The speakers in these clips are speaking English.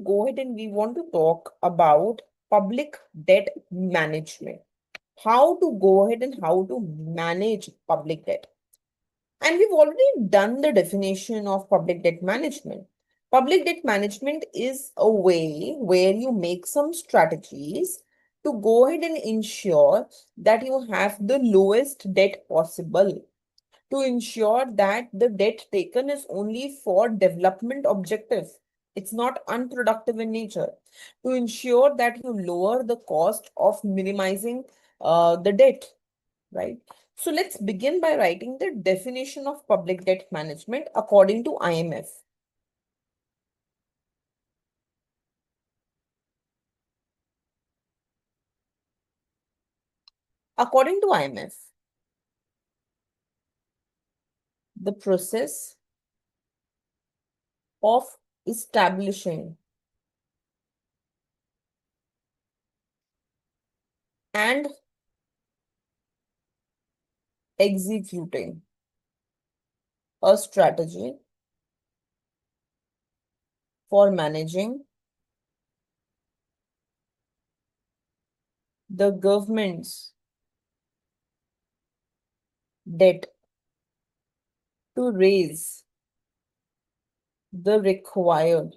go ahead and we want to talk about public debt management. How to go ahead and how to manage public debt. And we've already done the definition of public debt management. Public debt management is a way where you make some strategies to go ahead and ensure that you have the lowest debt possible, to ensure that the debt taken is only for development objective. It's not unproductive in nature. To ensure that you lower the cost of minimizing the debt, right? So let's begin by writing the definition of public debt management according to IMF. According to IMF, the process of establishing and executing a strategy for managing the government's debt to raise the required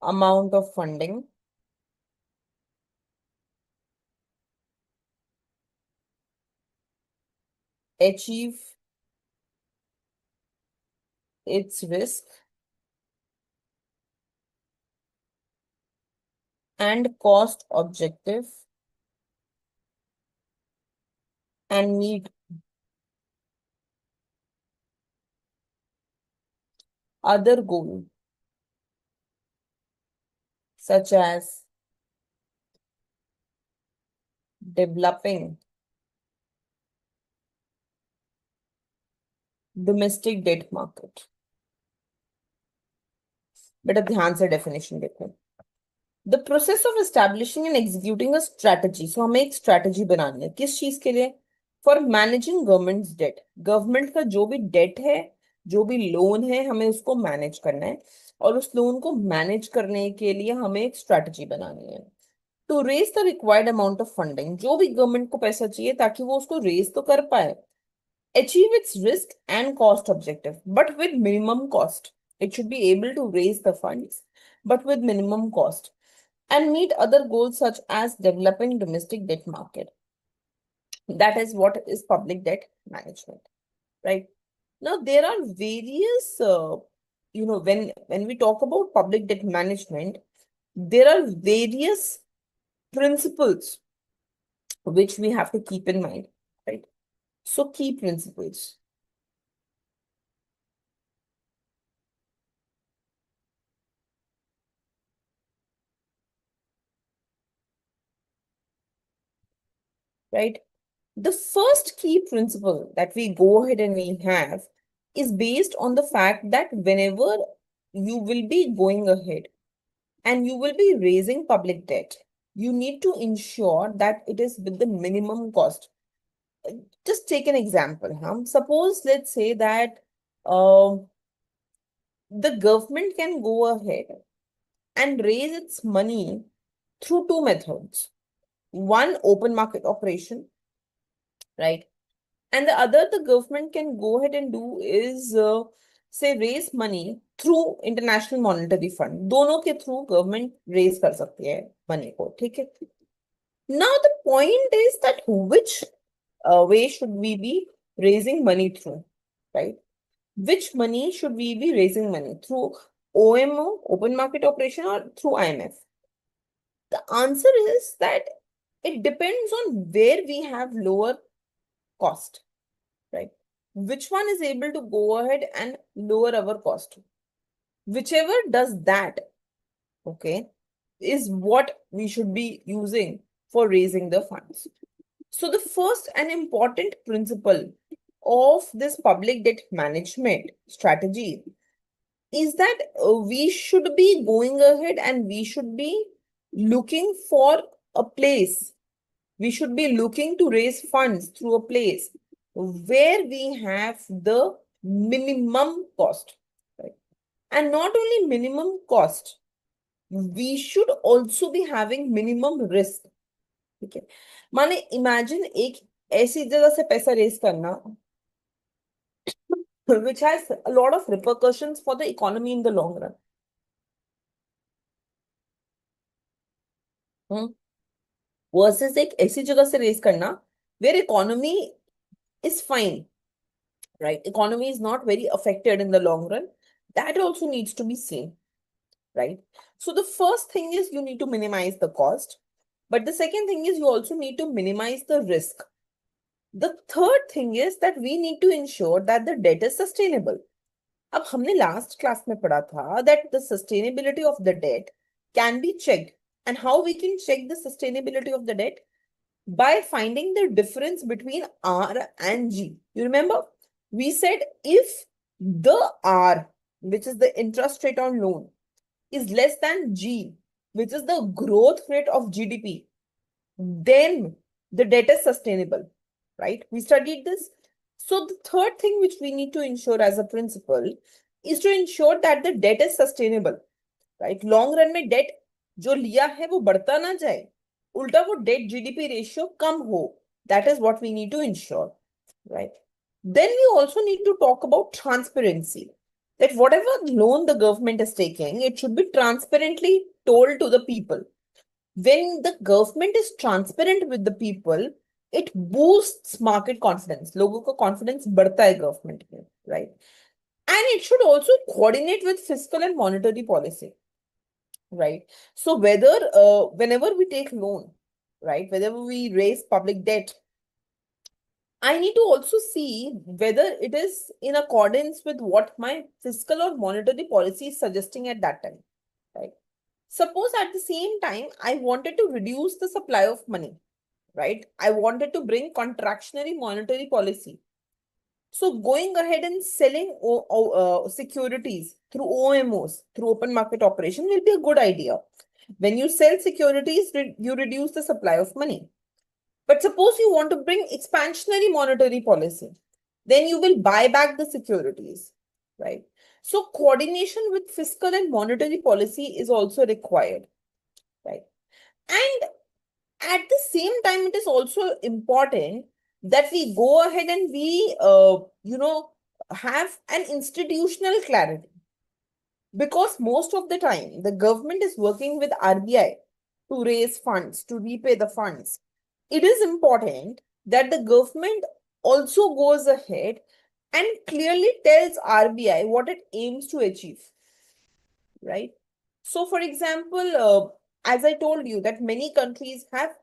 amount of funding achieve its risk and cost objective and meet other goals such as developing domestic debt market. बेटा ध्यान से definition देखो. The process of establishing and executing a strategy. So हमें एक strategy बनानी है किस चीज के लिए? For managing government's debt. Government का जो भी डेट है, जो भी लोन है, हमें उसको मैनेज करना है और उस लोन को मैनेज करने के लिए हमें एक स्ट्रैटेजी बनानी है. To raise the required amount of funding. जो भी गवर्नमेंट को पैसा चाहिए ताकि वो उसको रेज तो कर पाए. Achieve its risk and cost objective, but with minimum cost. It should be able to raise the funds, but with minimum cost, and meet other goals such as developing domestic debt market. That is what is public debt management, right? Now there are various, when we talk about public debt management, there are various principles which we have to keep in mind, right? So key principles. Right? The first key principle that we go ahead and we have is based on the fact that whenever you will be going ahead and you will be raising public debt, you need to ensure that it is with the minimum cost. Just take an example. Suppose, let's say that the government can go ahead and raise its money through two methods. One, open market operation, right? And the other the government can go ahead and do is, say, raise money through International Monetary Fund. दोनों के through government raise कर सकती है money को, ठीक है? Now the point is that which way should we be raising money through, right? Which money should we be raising money through? OMO, open market operation, or through IMF? The answer is that it depends on where we have lower cost, right? Which one is able to go ahead and lower our cost? Whichever does that, okay, is what we should be using for raising the funds. So the first and important principle of this public debt management strategy is that we should be going ahead and we should be looking for a place. We should be looking to raise funds through a place where we have the minimum cost, right? And not only minimum cost, we should also be having minimum risk. ठीक है, माने imagine एक ऐसी जगह से पैसा race करना which has a lot of repercussions for the economy in the long run. Versus एक ऐसी जगह से रेस करना where economy is fine, right? Economy is not very affected in the long run. That also needs to be seen, right? So the first thing is you need to minimize the cost, but the second thing is you also need to minimize the risk. The third thing is that we need to ensure that the debt is sustainable. अब हमने last class में पढ़ा था that the sustainability of the debt can be checked, and how we can check the sustainability of the debt by finding the difference between R and G. You remember? We said if the R, which is the interest rate on loan, is less than G, which is the growth rate of GDP, then the debt is sustainable, right? We studied this. So the third thing which we need to ensure as a principle is to ensure that the debt is sustainable, right? Long run में debt जो लिया है वो बढ़ता ना जाए, उल्टा वो debt GDP ratio कम हो. That is what we need to ensure, right? Then we also need to talk about transparency. That whatever loan the government is taking, it should be transparently told to the people. When the government is transparent with the people, it boosts market confidence. लोगों का confidence बढ़ता है government में, right? And it should also coordinate with fiscal and monetary policy, right? So whenever we take loan, right, whenever we raise public debt, I need to also see whether it is in accordance with what my fiscal or monetary policy is suggesting at that time, right? Suppose at the same time, I wanted to reduce the supply of money, right? I wanted to bring contractionary monetary policy. So going ahead and selling securities through OMOs, through open market operation, will be a good idea. When you sell securities, you reduce the supply of money. But suppose you want to bring expansionary monetary policy, then you will buy back the securities, right? So coordination with fiscal and monetary policy is also required, right? And at the same time, it is also important that we go ahead and we, have an institutional clarity. Because most of the time, the government is working with RBI to raise funds, to repay the funds. It is important that the government also goes ahead and clearly tells RBI what it aims to achieve, right? So, for example, as I told you, that many countries have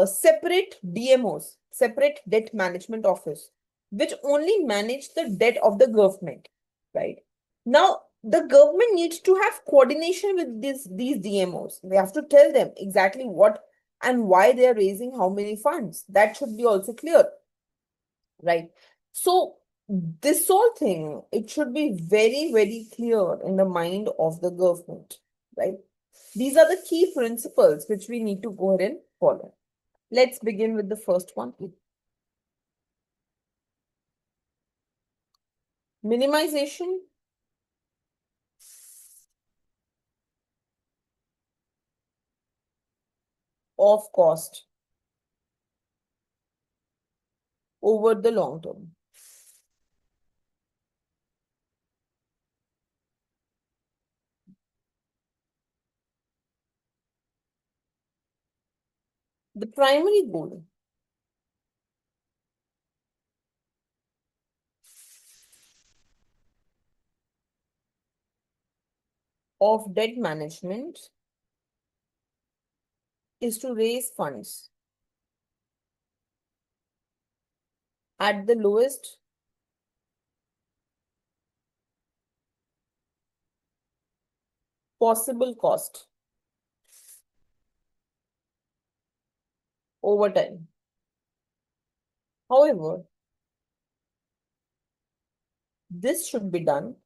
separate DMOs, separate debt management office, which only manage the debt of the government, right? Now, the government needs to have coordination with these DMOs. They have to tell them exactly what and why they are raising how many funds. That should be also clear, right? So, this whole thing, it should be very, very clear in the mind of the government, right? These are the key principles which we need to go ahead and follow. Let's begin with the first one. Minimization of cost over the long term. The primary goal of debt management is to raise funds at the lowest possible cost over time. However, this should be done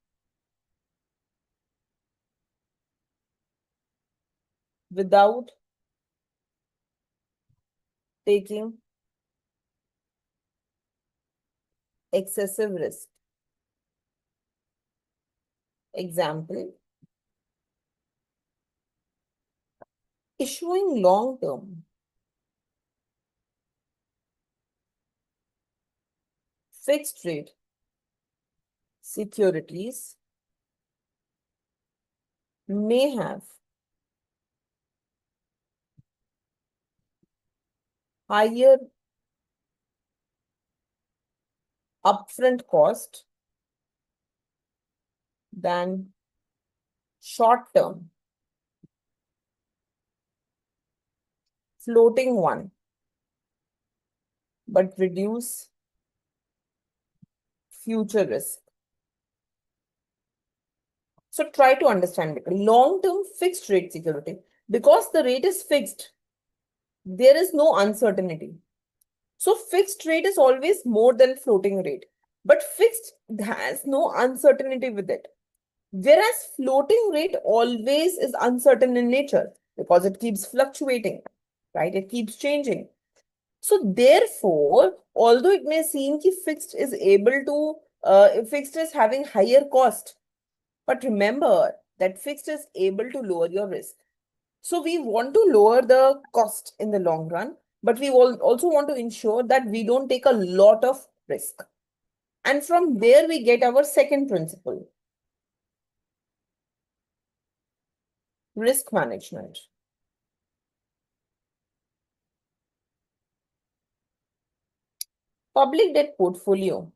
without taking excessive risk. Example, issuing long-term fixed rate securities may have higher upfront cost than short-term floating one, but reduce future risk. So try to understand it. Long-term fixed rate security. Because the rate is fixed, there is no uncertainty. So fixed rate is always more than floating rate. But fixed has no uncertainty with it. Whereas floating rate always is uncertain in nature because it keeps fluctuating, right? It keeps changing. So therefore, although it may seem that fixed is having higher cost, but remember that fixed is able to lower your risk. So we want to lower the cost in the long run, but we will also want to ensure that we don't take a lot of risk. And from there, we get our second principle, risk management. Public debt portfolio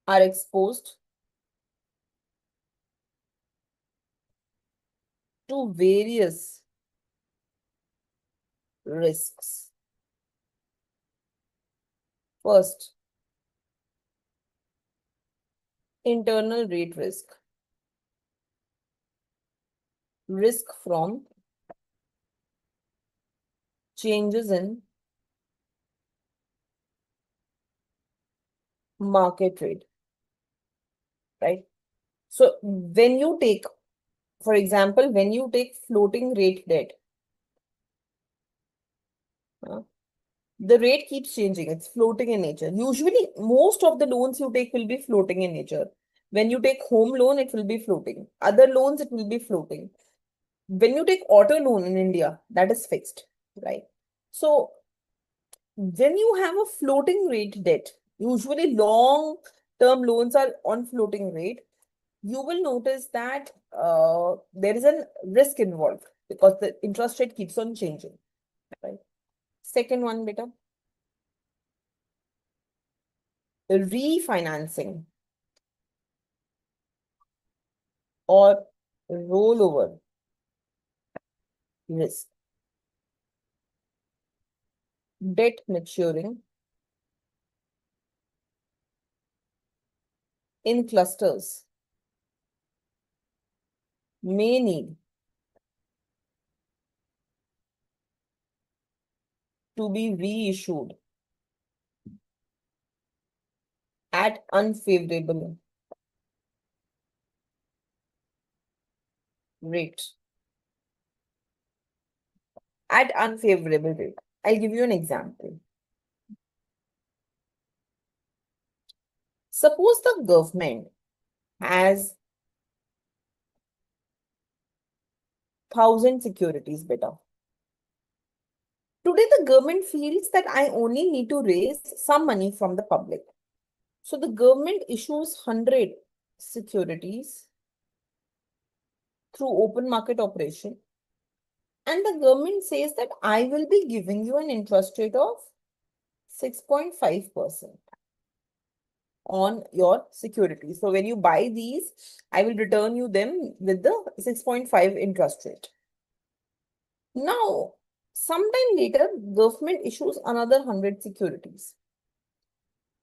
are exposed to various risks. First, internal rate risk. Risk from changes in market rate, right? So when you take, for example, when you take floating rate debt, the rate keeps changing. It's floating in nature. Usually, most of the loans you take will be floating in nature. When you take home loan, it will be floating. Other loans, it will be floating. When you take auto loan in India, that is fixed, right? So when you have a floating rate debt, usually long term loans are on floating rate, you will notice that there is a risk involved because the interest rate keeps on changing, right? Second one, beta, refinancing or rollover risk. Debt maturing in clusters may need to be reissued at unfavorable rate. At unfavorable rate. I'll give you an example. Suppose the government has 1,000 securities beta. Today, the government feels that I only need to raise some money from the public. So the government issues 100 securities through open market operation. And the government says that I will be giving you an interest rate of 6.5% on your securities. So when you buy these, I will return you them with the 6.5 interest rate. Now, sometime later, government issues another 100 securities.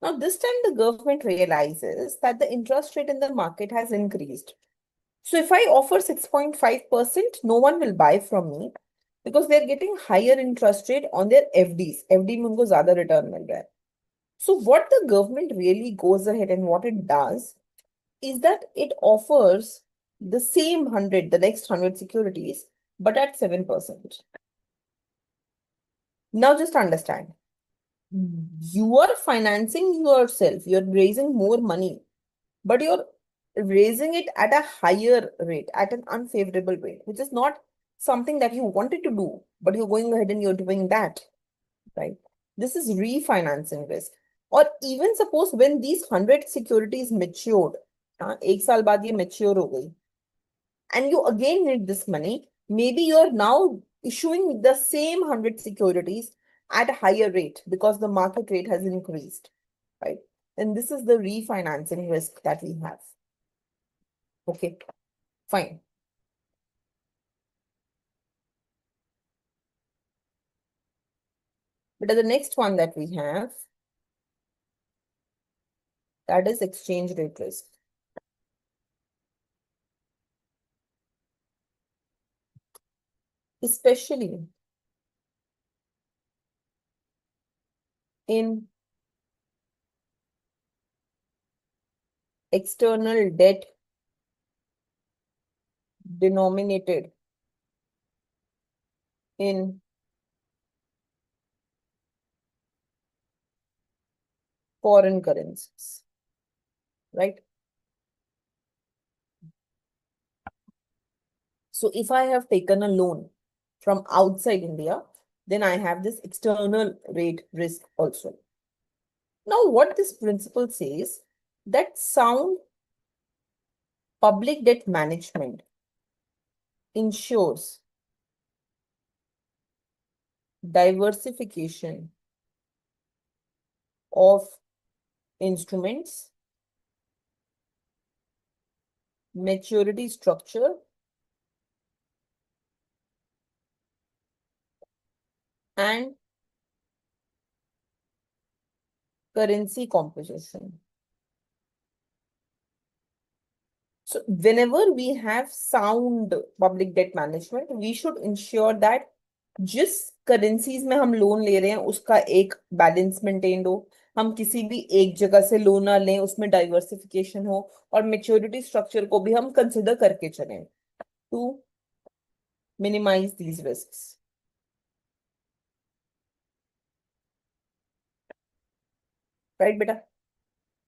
Now, this time the government realizes that the interest rate in the market has increased. So if I offer 6.5%, no one will buy from me because they're getting higher interest rate on their FDs. FD में उनको ज़्यादा return मिल रहा है. So what the government really goes ahead and what it does is that it offers the same 100, the next 100 securities, but at 7%. Now just understand, you are financing yourself, you're raising more money, but you're raising it at a higher rate, at an unfavorable rate, which is not something that you wanted to do, but you're going ahead and you're doing that, right? This is refinancing risk. Or even suppose when these 100 securities matured, एक साल बाद ये mature हो गई, and you again need this money, maybe you're now issuing the same 100 securities at a higher rate because the market rate has increased, right? And this is the refinancing risk that we have. Okay, fine. But the next one that we have, that is exchange rate risk. Especially in external debt denominated in foreign currencies, right? So if I have taken a loan from outside India, then I have this external rate risk also. Now, what this principle says, that sound public debt management ensures diversification of instruments, maturity structure, and currency composition. So whenever we have sound public debt management, we should ensure that जिस currencies में हम loan ले रहे हैं उसका एक balance maintain हो, हम किसी भी एक जगह से लोन ना लें, उसमें डाइवर्सिफिकेशन हो, और मेच्योरिटी स्ट्रक्चर को भी हम कंसिडर करके चलें to minimize these risks, right बेटा?